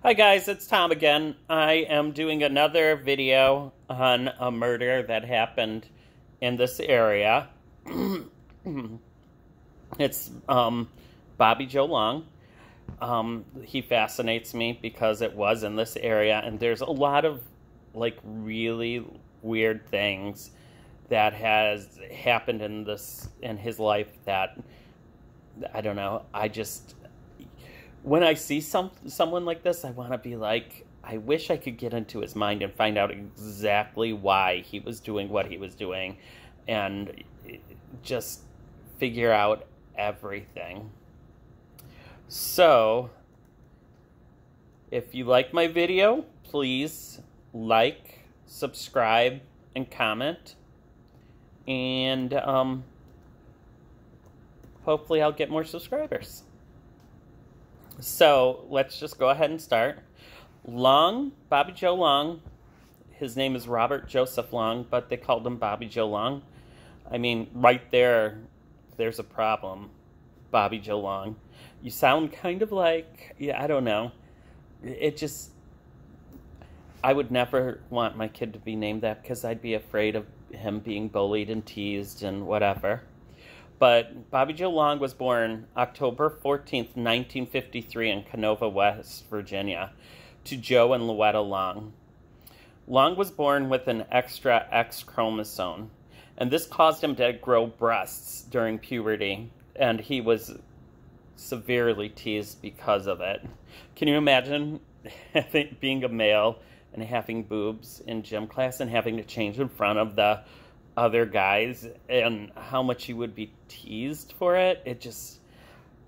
Hi guys, it's Tom again. I am doing another video on a murder that happened in this area. It's Bobby Joe Long. He fascinates me because it was in this area, and there's a lot of really weird things that has happened in his life that I don't know. When I see someone like this, I want to be like, I wish I could get into his mind and find out exactly why he was doing what he was doing and just figure out everything. So, if you like my video, please like, subscribe, and comment. And hopefully I'll get more subscribers. So let's just go ahead and start. Long, Bobby Joe Long, his name is Robert Joseph Long, but they called him Bobby Joe Long. I mean, right there's a problem. Bobby Joe Long. You sound kind of like, I don't know. I would never want my kid to be named that because I'd be afraid of him being bullied and teased and whatever. But Bobby Joe Long was born October 14th, 1953 in Canova, West Virginia, to Joe and Louetta Long. Long was born with an extra X chromosome, and this caused him to grow breasts during puberty, and he was severely teased because of it. Can you imagine being a male and having boobs in gym class and having to change in front of the other guys and how much you would be teased for it?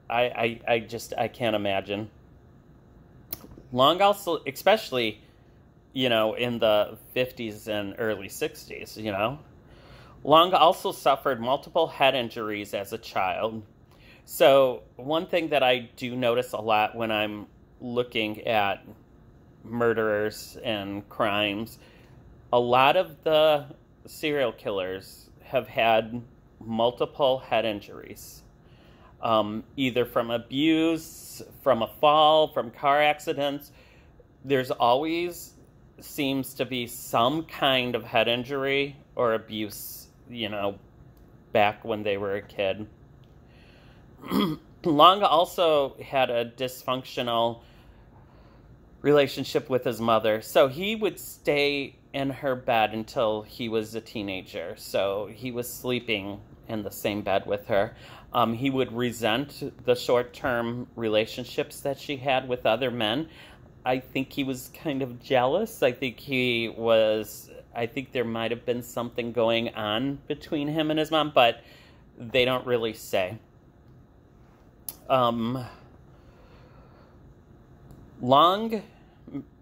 I can't imagine. Long also, especially, in the 50s and early 60s, Long also suffered multiple head injuries as a child. So one thing that I do notice a lot when I'm looking at murderers and crimes, a lot of the serial killers have had multiple head injuries, either from abuse, from a fall, from car accidents. There's always seems to be some kind of head injury or abuse, back when they were a kid. Long also had a dysfunctional relationship with his mother, so he would stay in her bed until he was a teenager. So he was sleeping in the same bed with her. He would resent the short-term relationships that she had with other men. I think he was kind of jealous. I think there might have been something going on between him and his mom, but they don't really say. Long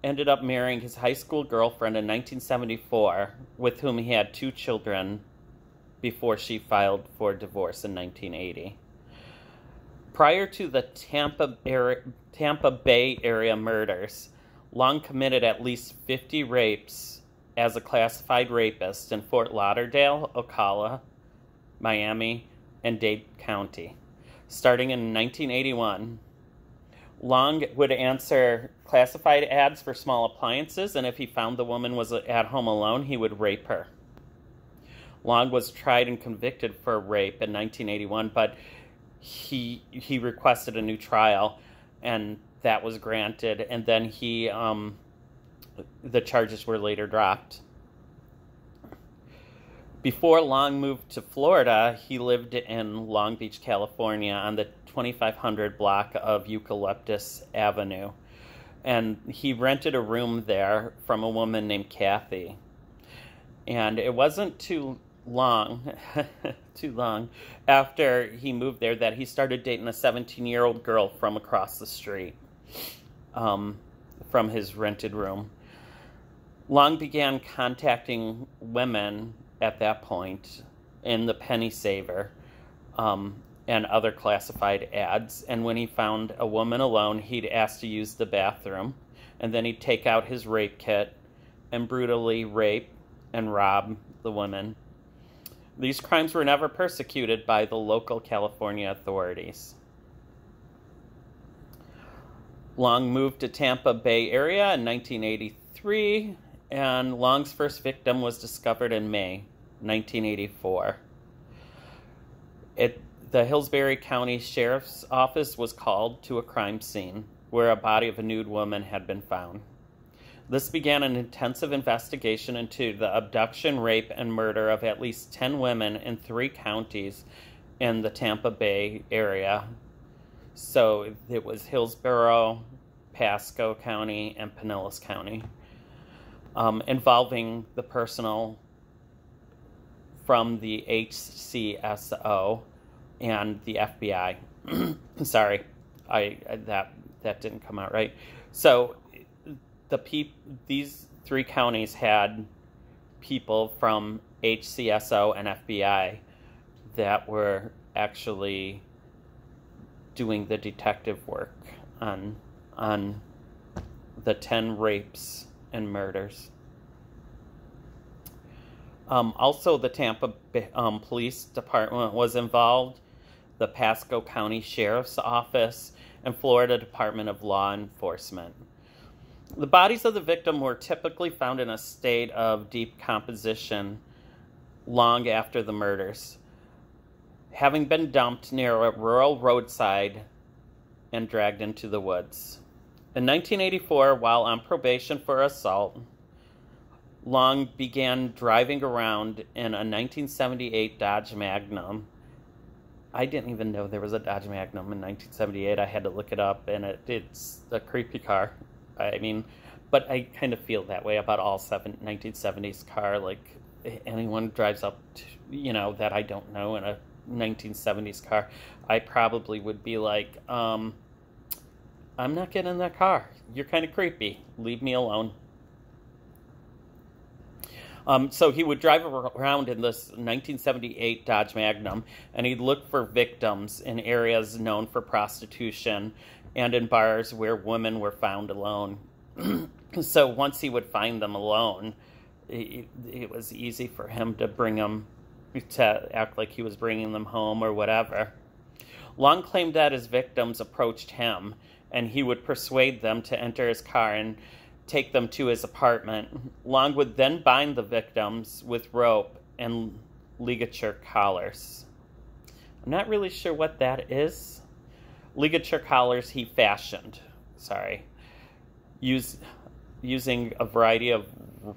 ended up marrying his high school girlfriend in 1974, with whom he had 2 children before she filed for divorce in 1980. Prior to the Tampa Bay area murders, Long committed at least 50 rapes as a classified rapist in Fort Lauderdale, Ocala, Miami, and Dade County. Starting in 1981, Long would answer classified ads for small appliances, and if he found the woman was at home alone, he would rape her. Long was tried and convicted for rape in 1981, but he requested a new trial, and that was granted, and then the charges were later dropped. Before Long moved to Florida, he lived in Long Beach, California, on the 2500 block of Eucalyptus Avenue. And he rented a room there from a woman named Kathy. And it wasn't too long after he moved there that he started dating a 17-year-old girl from across the street, from his rented room. Long began contacting women at that point in the Penny Saver and other classified ads, and when he found a woman alone, he'd ask to use the bathroom, and then he'd take out his rape kit and brutally rape and rob the women. These crimes were never persecuted by the local California authorities. Long moved to Tampa Bay area in 1983, and Long's first victim was discovered in May 1984. The Hillsborough County Sheriff's Office was called to a crime scene where a body of a nude woman had been found. This began an intensive investigation into the abduction, rape, and murder of at least 10 women in 3 counties in the Tampa Bay area. So it was Hillsborough, Pasco County, and Pinellas County, involving the personnel from the HCSO and the FBI. Sorry, that didn't come out right. So these 3 counties had people from HCSO and FBI that were actually doing the detective work on the 10 rapes and murders. Also, the Tampa Police Department was involved, the Pasco County Sheriff's Office, and Florida Department of Law Enforcement. The bodies of the victim were typically found in a state of decomposition long after the murders, having been dumped near a rural roadside and dragged into the woods. In 1984, while on probation for assault, Long began driving around in a 1978 Dodge Magnum. I didn't even know there was a Dodge Magnum in 1978. I had to look it up, and it's a creepy car. I mean, but I kind of feel that way about all 1970s car. Like, anyone drives up to, that I don't know in a 1970s car, I probably would be like, I'm not getting in that car. You're kind of creepy. Leave me alone. So he would drive around in this 1978 Dodge Magnum, and he'd look for victims in areas known for prostitution and in bars where women were found alone. So once he would find them alone, it was easy for him to bring them, to act like he was bringing them home or whatever. Long claimed that his victims approached him, and he would persuade them to enter his car and take them to his apartment. Long would then bind the victims with rope and ligature collars. I'm not really sure what that is. Ligature collars he fashioned, using a variety of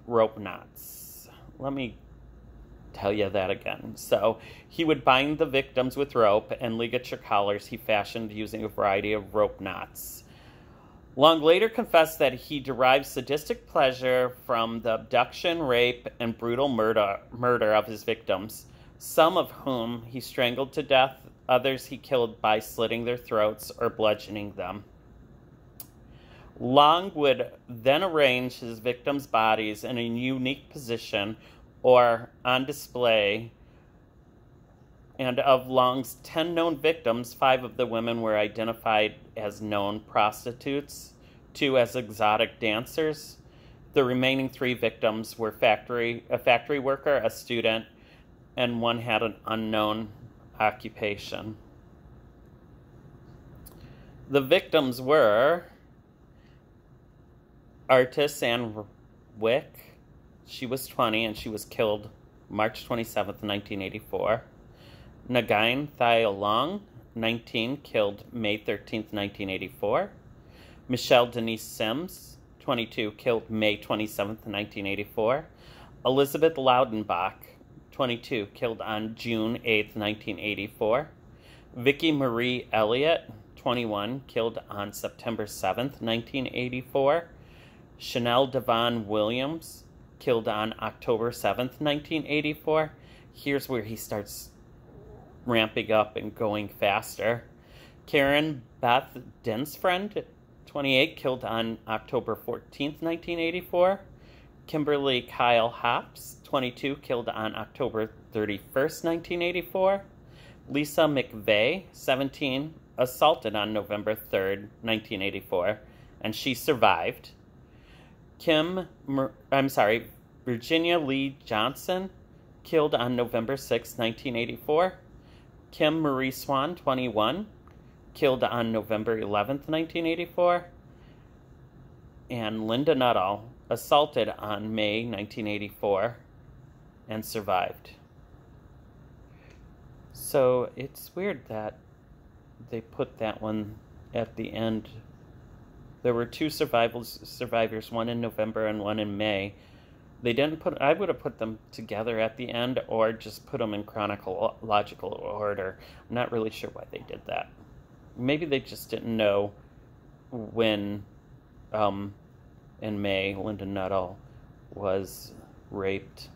rope knots. Let me tell you that again. So he would bind the victims with rope and ligature collars he fashioned using a variety of rope knots. Long later confessed that he derived sadistic pleasure from the abduction, rape, and brutal murder of his victims, some of whom he strangled to death, others he killed by slitting their throats or bludgeoning them. Long would then arrange his victims' bodies in a unique position or on display, and of Long's 10 known victims, 5 of the women were identified as known prostitutes, 2 as exotic dancers. The remaining 3 victims were a factory worker, a student, and 1 had an unknown occupation. The victims were Artis Ann Wick. She was 20 and she was killed March 27th, 1984. Nagain Thai Long, 19, killed May 13th, 1984. Michelle Denise Sims, 22, killed May 27th, 1984. Elizabeth Loudenbach, 22, killed on June 8th, 1984. Vicki Marie Elliott, 21, killed on September 7th, 1984. Chanel Devon Williams, killed on October 7th, 1984. Here's where he starts ramping up and going faster. Karen Beth Densfriend, 28, killed on October 14th, 1984. Kimberly Kyle Hops, 22, killed on October 31st, 1984. Lisa McVeigh, 17, assaulted on November 3rd, 1984, and she survived. Virginia Lee Johnson, killed on November 6, 1984. Kim Marie Swan, 21, killed on November 11th, 1984. and Linda Nuttall assaulted on May 1984 and survived. So it's weird that they put that one at the end. There were two survivors, one in November and one in May. They didn't put, I would have put them together at the end or just put them in chronological order. I'm not really sure why they did that. Maybe they just didn't know when, in May, Linda Nuttall was raped.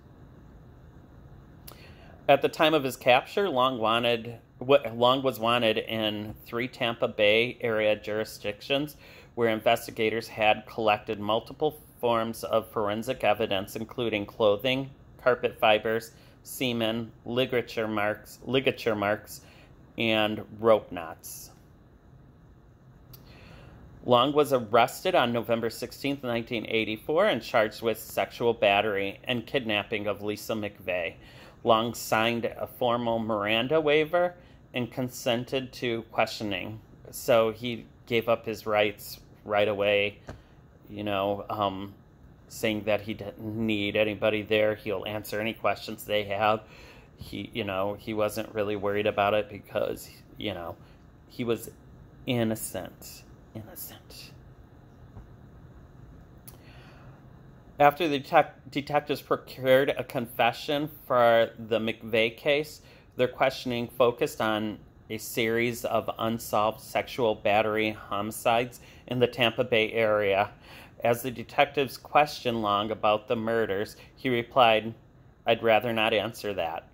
At the time of his capture, Long was wanted in 3 Tampa Bay area jurisdictions where investigators had collected multiple forms of forensic evidence, including clothing, carpet fibers, semen, ligature marks, and rope knots. Long was arrested on November 16, 1984, and charged with sexual battery and kidnapping of Lisa McVeigh. Long signed a formal Miranda waiver and consented to questioning. So he gave up his rights right away, saying that he didn't need anybody there. He'll answer any questions they have. He wasn't really worried about it because, he was innocent. After the detectives procured a confession for the McVeigh case, their questioning focused on a series of unsolved sexual battery homicides in the Tampa Bay area. As the detectives questioned Long about the murders, he replied, "I'd rather not answer that."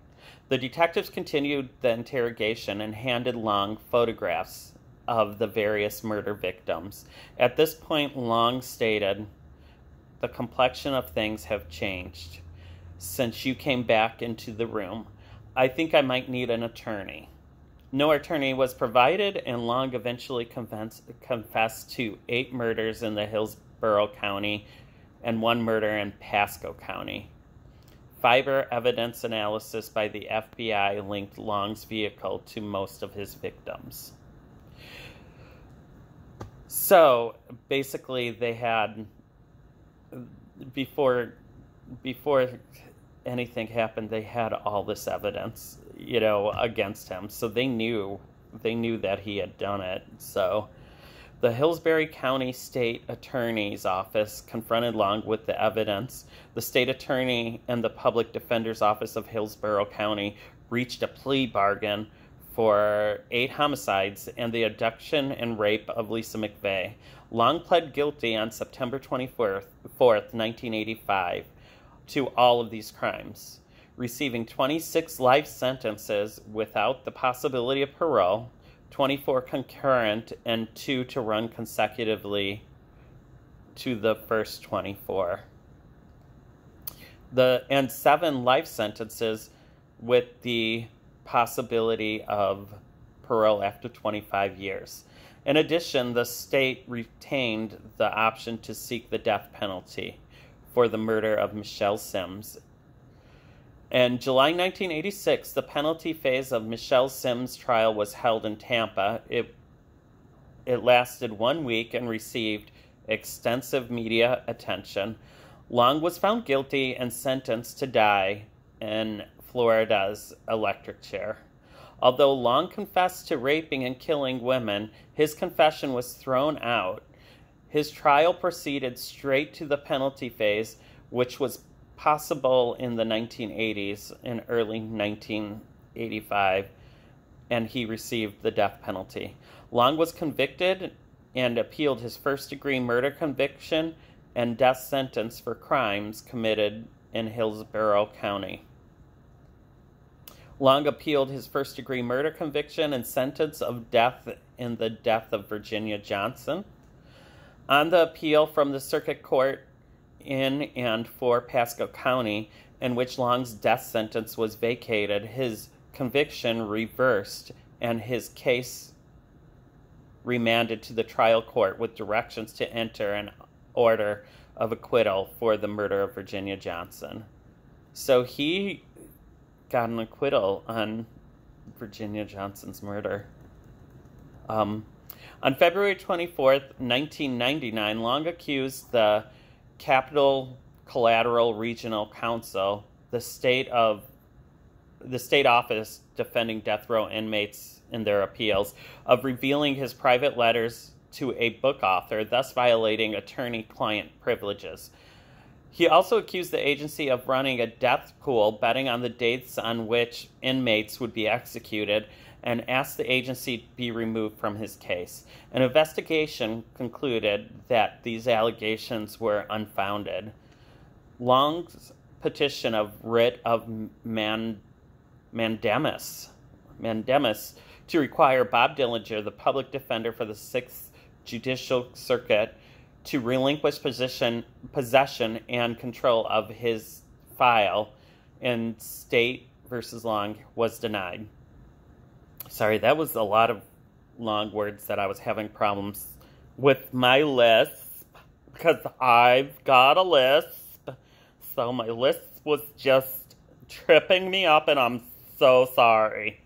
The detectives continued the interrogation and handed Long photographs of the various murder victims. At this point, Long stated, "The complexion of things have changed since you came back into the room. I think I might need an attorney." No attorney was provided, and Long eventually confessed to 8 murders in the Hillsborough County and 1 murder in Pasco County. Fiber evidence analysis by the FBI linked Long's vehicle to most of his victims. So, basically, they had, before anything happened, they had all this evidence, against him. So they knew that he had done it. So the Hillsborough County State Attorney's Office confronted Long with the evidence. The state attorney and the public defender's office of Hillsborough County reached a plea bargain for 8 homicides and the abduction and rape of Lisa McVeigh. Long pled guilty on September 24th, 1985, to all of these crimes, receiving 26 life sentences without the possibility of parole, 24 concurrent, and 2 to run consecutively to the first 24. And 7 life sentences with the possibility of parole after 25 years. In addition, the state retained the option to seek the death penalty for the murder of Michelle Sims. In July 1986, the penalty phase of Michelle Sims' trial was held in Tampa. It lasted 1 week and received extensive media attention. Long was found guilty and sentenced to die in Florida's electric chair. Although Long confessed to raping and killing women, his confession was thrown out. His trial proceeded straight to the penalty phase, which was possible in the 1980s and early 1985, and he received the death penalty. Long was convicted and appealed his first-degree murder conviction and death sentence for crimes committed in Hillsborough County. Long appealed his first-degree murder conviction and sentence of death in the death of Virginia Johnson. On the appeal from the circuit court in and for Pasco County, in which Long's death sentence was vacated, his conviction reversed and his case remanded to the trial court with directions to enter an order of acquittal for the murder of Virginia Johnson. So he got an acquittal on Virginia Johnson's murder. On February 24th, 1999, Long accused the Capital Collateral Regional Council, the state office defending death row inmates in their appeals, of revealing his private letters to a book author, thus violating attorney-client privileges. He also accused the agency of running a death pool, betting on the dates on which inmates would be executed, and asked the agency to be removed from his case. An investigation concluded that these allegations were unfounded. Long's petition of writ of mandamus to require Bob Dillinger, the public defender for the 6th Judicial Circuit, to relinquish possession and control of his file in State versus Long was denied. Sorry, that was a lot of long words that I was having problems with my lisp, because I've got a lisp. So my lisp was just tripping me up, and I'm so sorry.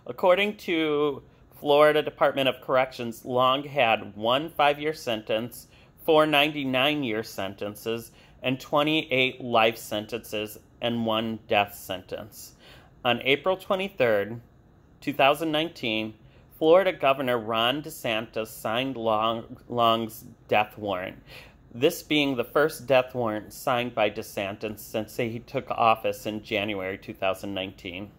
According to Florida Department of Corrections, Long had 1 5-year sentence, 4 99-year sentences, and 28 life sentences, and 1 death sentence. On April 23rd, 2019, Florida Governor Ron DeSantis signed Long's death warrant, this being the first death warrant signed by DeSantis since he took office in January 2019.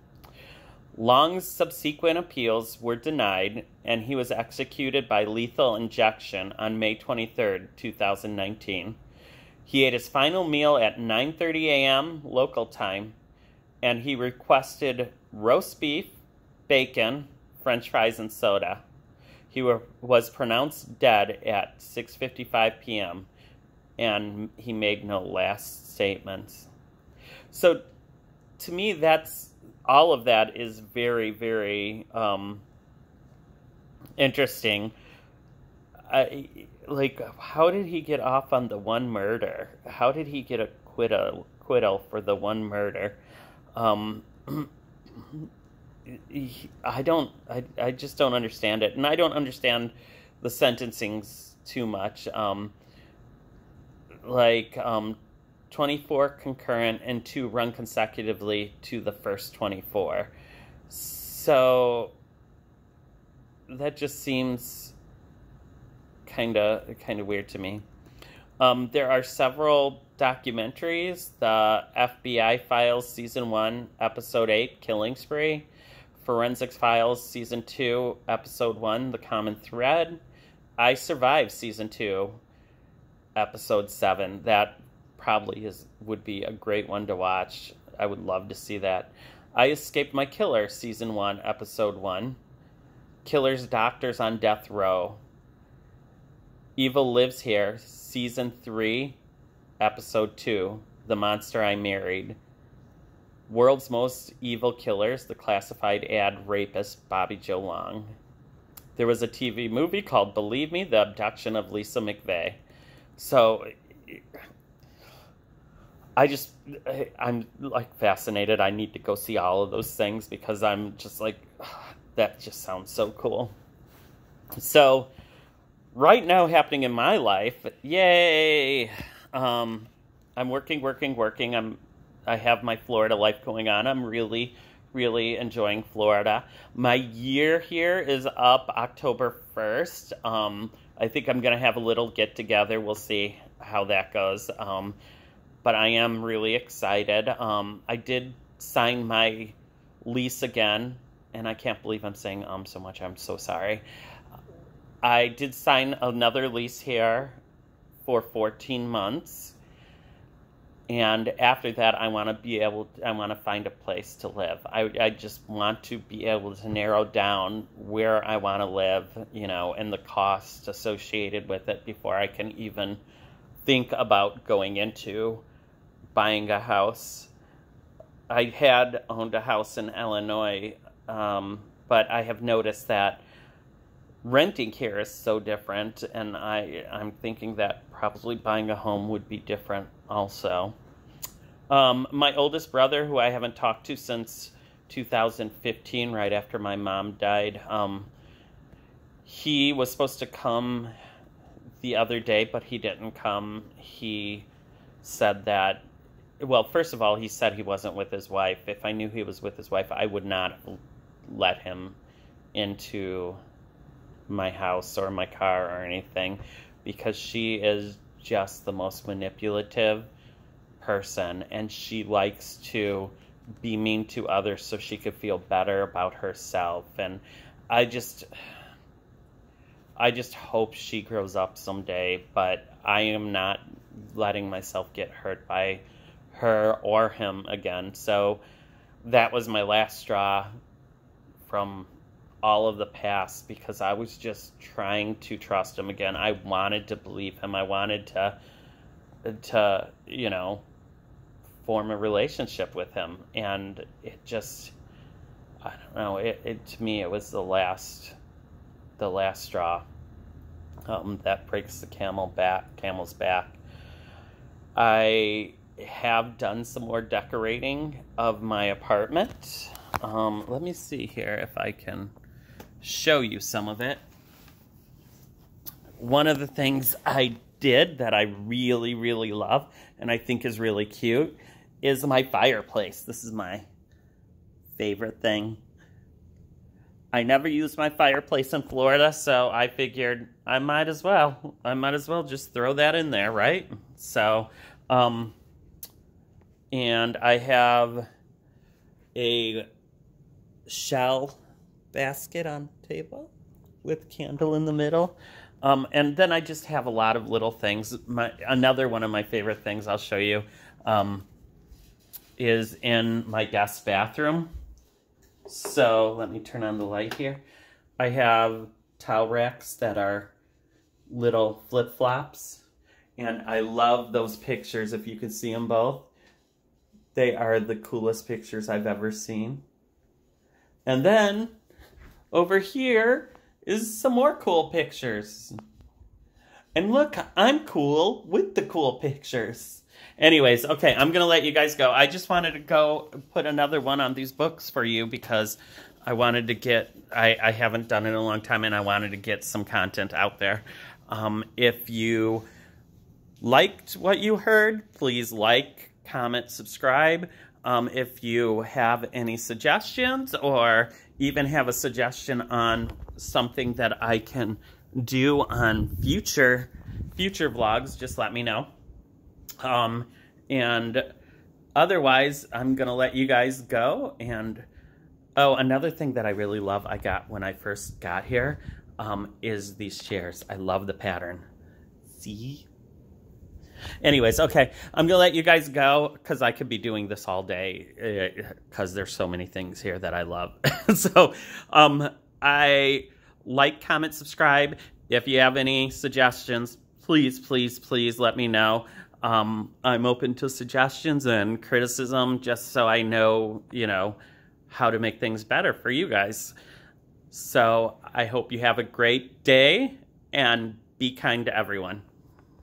Long's subsequent appeals were denied, and he was executed by lethal injection on May 23, 2019. He ate his final meal at 9:30 a.m. local time, and he requested roast beef, bacon, French fries, and soda. He was pronounced dead at 6:55 p.m., and he made no last statements. So, to me, all of that is very, very interesting. How did he get off on the one murder? How did he get acquittal for the one murder? I just don't understand it, and I don't understand the sentencings too much. 24 concurrent and 2 run consecutively to the first 24. So that just seems kind of weird to me. There are several documentaries: the FBI Files Season 1, Episode 8, Killing Spree; Forensics Files Season 2, Episode 1, The Common Thread; I Survived Season 2, Episode 7. That probably would be a great one to watch. I would love to see that. I Escaped My Killer Season 1, Episode 1; Killer's Doctors on Death Row; Evil Lives Here Season 3, Episode 2, The Monster I Married; World's Most Evil Killers, The Classified Ad Rapist, Bobby Joe Long. There was a TV movie called Believe Me, The Abduction of Lisa McVeigh. So, I'm fascinated. I need to go see all of those things because I'm just that just sounds so cool. So, right now happening in my life, yay! I'm working. I have my Florida life going on. I'm really, really enjoying Florida. My year here is up October 1st. I think I'm going to have a little get-together. We'll see how that goes. But I am really excited. I did sign my lease again, and I can't believe I'm saying so much. I'm so sorry. I did sign another lease here for 14 months. And after that, I want to find a place to live. I just want to be able to narrow down where I want to live, and the costs associated with it before I can even think about going into buying a house. I had owned a house in Illinois, but I have noticed that renting here is so different, and I'm thinking that probably buying a home would be different also. My oldest brother, who I haven't talked to since 2015, right after my mom died, He was supposed to come the other day, but he didn't come. He said that, well, first of all, he said he wasn't with his wife. If I knew he was with his wife, I would not let him into my house or my car or anything, because she is just the most manipulative person, and she likes to be mean to others so she could feel better about herself. And I just hope she grows up someday, but I am not letting myself get hurt by her or him again. So that was my last straw from all of the past, because I was just trying to trust him again. I wanted to believe him. I wanted to you know, form a relationship with him. And it just, I don't know, it to me, it was the last straw that breaks the camel's back. I have done some more decorating of my apartment. Let me see here if I can show you some of it. One of the things I did that I really, really love and I think is really cute is my fireplace. This is my favorite thing. I never used my fireplace in Florida, so I figured I might as well just throw that in there, right? So, and I have a shell basket on table with candle in the middle. And then I just have a lot of little things. Another one of my favorite things I'll show you is in my guest bathroom. So let me turn on the light here. I have towel racks that are little flip-flops, and I love those pictures. If you could see them both, they are the coolest pictures I've ever seen. And then over here is some more cool pictures. And look, I'm cool with the cool pictures. Anyways, okay, I'm going to let you guys go. I just wanted to go put another one on these books for you because I wanted to get, I haven't done it in a long time, and I wanted to get some content out there. If you liked what you heard, please like, comment, subscribe. If you have any suggestions or even have a suggestion on something that I can do on future vlogs, just let me know. And otherwise, I'm going to let you guys go. And, oh, another thing that I really love I got when I first got here is these chairs. I love the pattern. See? Anyways, okay, I'm going to let you guys go because I could be doing this all day because there's so many things here that I love. So, I like, comment, subscribe. If you have any suggestions, please, please, please let me know. I'm open to suggestions and criticism just so I know, you know, how to make things better for you guys. So I hope you have a great day and be kind to everyone.